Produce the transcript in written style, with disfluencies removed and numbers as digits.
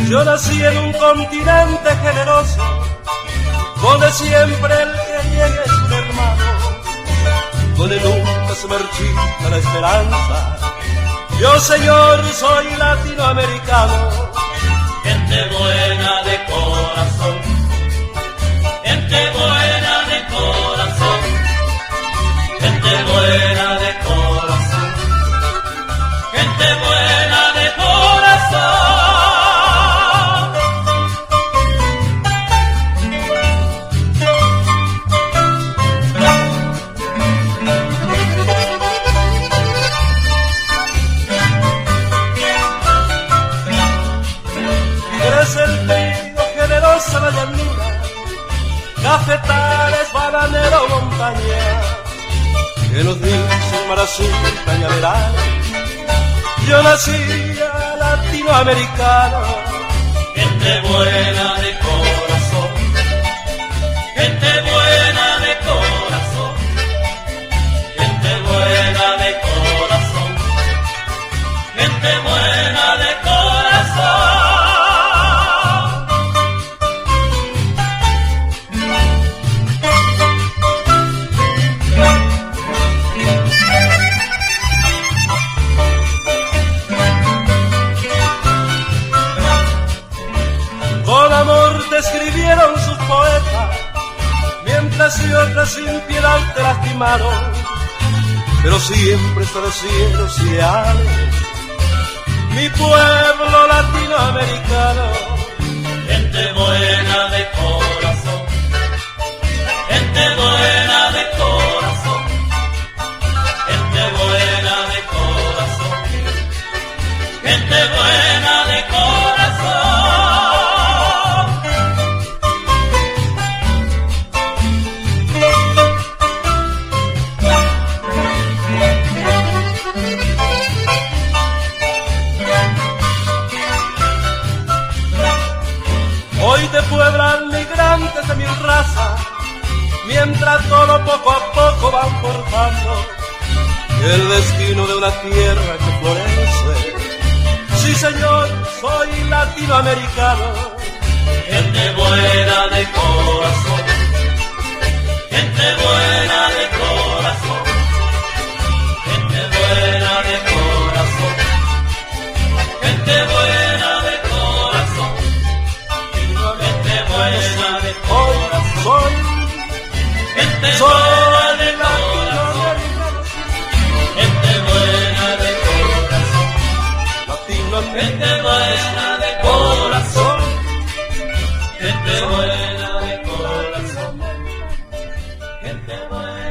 Yo nací en un continente generoso, donde siempre el que llegue es un hermano, donde nunca se marchita la esperanza. Yo, señor, soy latinoamericano. Gente buena de corazón, gente buena de corazón, gente buena de corazón, gente buena de corazón. La llanura, cafetales, bananero, montaña, que nos dicen mar azul, cañaveral. Yo nací latinoamericano. Gente buena de corazón, gente buena de corazón, gente buena de corazón, gente buena de corazón. Escribieron sus poetas, mientras y otras sin piedad te lastimaron, pero siempre establecieron ideales. Mi pueblo latinoamericano, gente buena de corazón, gente buena de corazón, gente buena de corazón, gente buena de corazón. Hoy te pueblan migrantes de mi raza, mientras todo poco a poco van forjando el destino de una tierra que florece. Sí, señor, soy latinoamericano. Gente buena de corazón, gente buena de corazón, gente buena de corazón, gente buena de corazón, gente buena de corazón, gente buena de corazón, gente buena de corazón, gente buena de corazón, gente buena de corazón, gente buena.